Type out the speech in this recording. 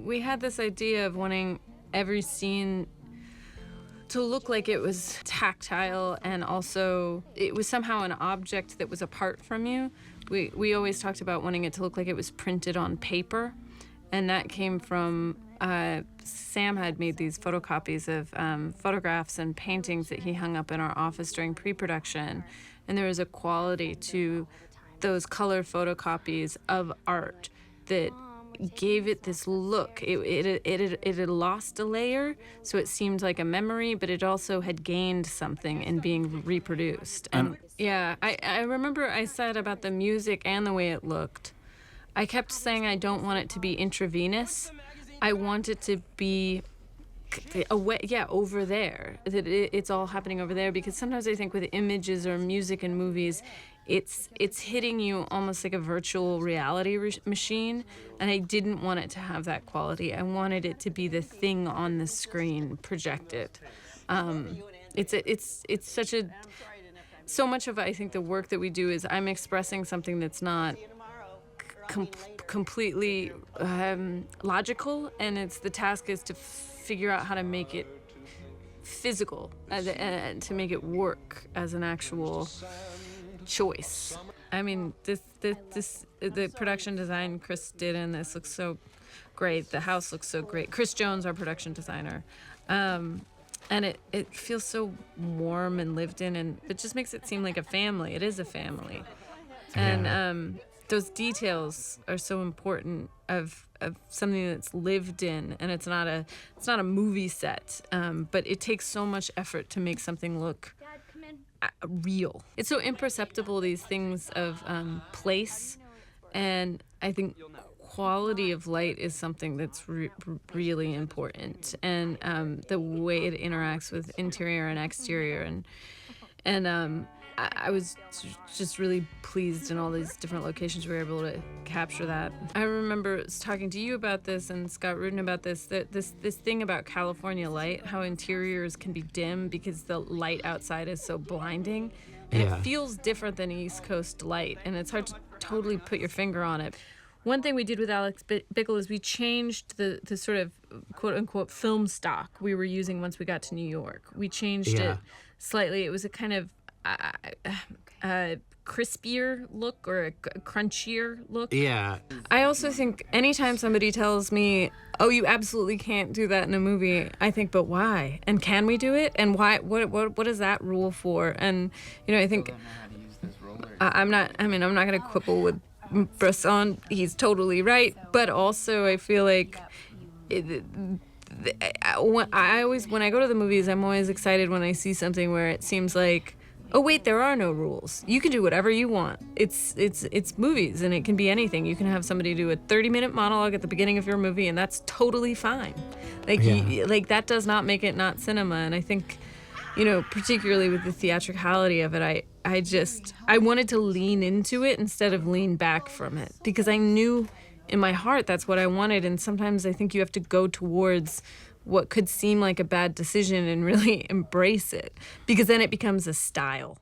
we had this idea of wanting every scene to look like it was tactile, and also it was somehow an object that was apart from you. We always talked about wanting it to look like it was printed on paper, and that came from Sam had made these photocopies of photographs and paintings that he hung up in our office during pre-production, and there was a quality to those color photocopies of art that gave it this look. It had lost a layer, so it seemed like a memory, but it also had gained something in being reproduced. And yeah, I remember I said about the music and the way it looked, I kept saying I don't want it to be intravenous. I want it to be away, over there. That it's all happening over there, because sometimes I think with images or music and movies, it's hitting you almost like a virtual reality machine, and I didn't want it to have that quality. I wanted it to be the thing on the screen projected. It's such a, so much of I think the work that we do is I'm expressing something that's not completely logical, and the task is to figure out how to make it physical and to make it work as an actual choice. I mean, the production design Chris did in this looks so great. The house looks so great. Chris Jones, our production designer. And it feels so warm and lived in, and it just makes it seem like a family. It is a family. And those details are so important of something that's lived in, and it's not a movie set, but it takes so much effort to make something look real. It's so imperceptible, these things of place, and I think quality of light is something that's really important, and the way it interacts with interior and exterior, and I was just really pleased in all these different locations we were able to capture that. I remember talking to you about this and Scott Rudin about this thing about California light, how interiors can be dim because the light outside is so blinding. And it feels different than East Coast light, and it's hard to totally put your finger on it. One thing we did with Alex Bickle is we changed the sort of quote-unquote film stock we were using once we got to New York. We changed it slightly. It was a kind of crispier look, or a crunchier look. Yeah. I also think anytime somebody tells me, oh, you absolutely can't do that in a movie, I think, but why? And can we do it? And why? What is that rule for? And, I think I'm not going to quibble with Bresson. He's totally right. But also I feel like when I go to the movies, I'm always excited when I see something where it seems like, oh wait, there are no rules. You can do whatever you want. It's movies, and it can be anything. You can have somebody do a 30-minute monologue at the beginning of your movie, and that's totally fine. That does not make it not cinema. And I think, particularly with the theatricality of it, I wanted to lean into it instead of lean back from it, because I knew in my heart that's what I wanted. And sometimes I think you have to go towards what could seem like a bad decision and really embrace it, because then it becomes a style.